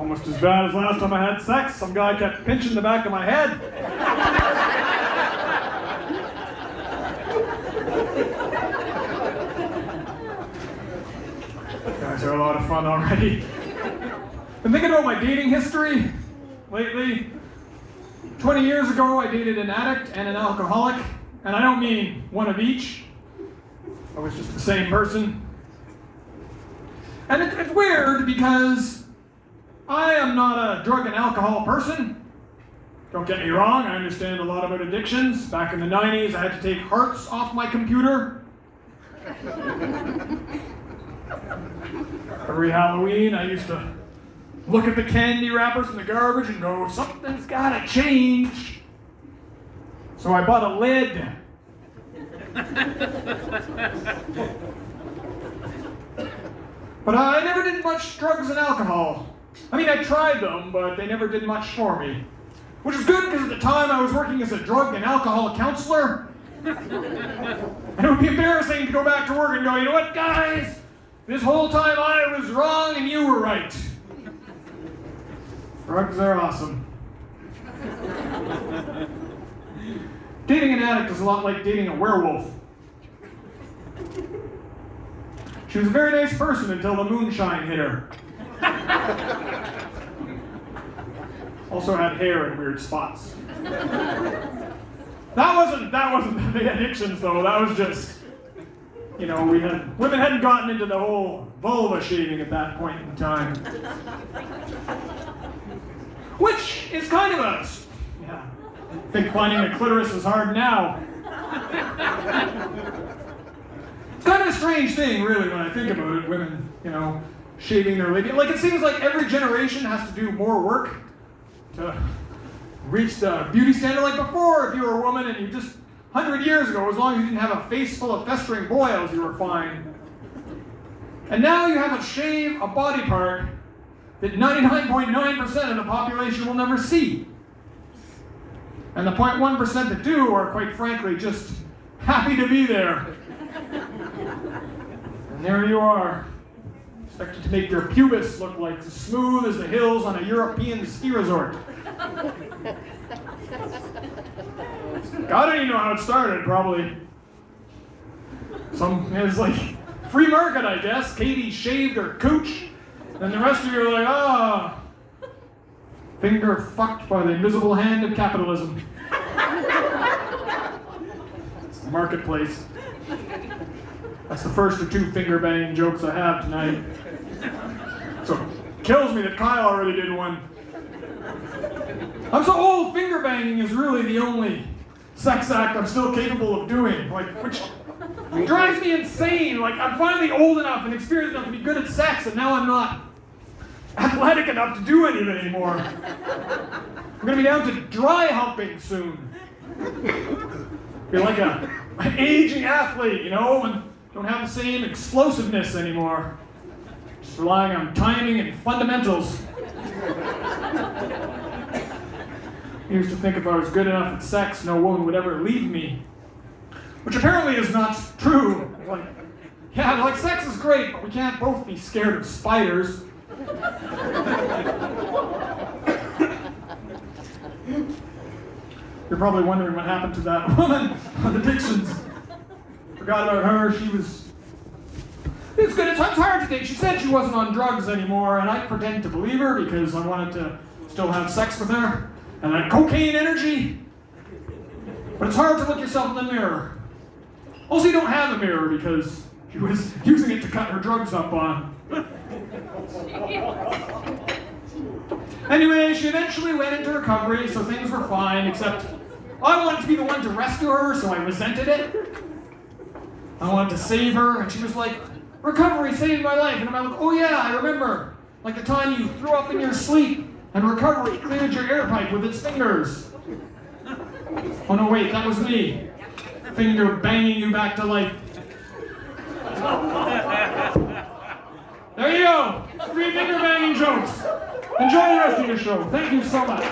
Almost as bad as last time I had sex. Some guy kept pinching the back of my head. Guys are a lot of fun already. Been thinking about my dating history lately. 20 years ago, I dated an addict and an alcoholic, and I don't mean one of each. I was just the same person. And it's weird because I am not a drug and alcohol person. Don't get me wrong, I understand a lot about addictions. Back in the 90s, I had to take hearts off my computer. Every Halloween, I used to look at the candy wrappers in the garbage and go, something's gotta change. So I bought a lid. But I never did much drugs and alcohol. I mean, I tried them, but they never did much for me. Which is good, because at the time I was working as a drug and alcohol counselor. And it would be embarrassing to go back to work and go, you know what, guys? This whole time I was wrong and you were right. Drugs are awesome. Dating an addict is a lot like dating a werewolf. She was a very nice person until the moonshine hit her. Also had hair in weird spots. That wasn't the addictions though. That was just, you know, women hadn't gotten into the whole vulva shaving at that point in time. Which is kind of I think finding a clitoris is hard now. It's kind of a strange thing, really, when I think about it. Women, you know, shaving their labia. Like, it seems like every generation has to do more work to reach the beauty standard. Like before, if you were a woman and you just, 100 years ago, as long as you didn't have a face full of festering boils, you were fine. And now you have to shave a body part that 99.9% of the population will never see. And the 0.1% that do are, quite frankly, just happy to be there. And there you are, expected to make your pubis look like as smooth as the hills on a European ski resort. God, I don't even know how it started, probably. It's like free market, I guess. Katie shaved her cooch, and the rest of you are like, finger fucked by the invisible hand of capitalism. It's the marketplace. That's the first of 2 finger banging jokes I have tonight. So it kills me that Kyle already did one. I'm so old, finger banging is really the only sex act I'm still capable of doing. Which drives me insane. I'm finally old enough and experienced enough to be good at sex, and now I'm not athletic enough to do any of it anymore. I'm gonna be down to dry humping soon. Be like an aging athlete, you know, and don't have the same explosiveness anymore. Just relying on timing and fundamentals. I used to think if I was good enough at sex, no woman would ever leave me. Which apparently is not true. Sex is great, but we can't both be scared of spiders. You're probably wondering what happened to that woman on addictions. Forgot about her. It was good. It's hard to think. She said she wasn't on drugs anymore, and I pretend to believe her because I wanted to still have sex with her. And that cocaine energy. But it's hard to look yourself in the mirror. Also, you don't have a mirror because she was using it to cut her drugs up on. Anyway, she eventually went into recovery, so things were fine, except I wanted to be the one to rescue her, so I resented it. I wanted to save her, and she was like, recovery saved my life. And I'm like, oh yeah, I remember. Like the time you threw up in your sleep, and recovery cleared your air pipe with its fingers. Oh no, wait, that was me. Finger banging you back to life. There you go. 3 finger banging jokes. Enjoy the rest of your show. Thank you so much.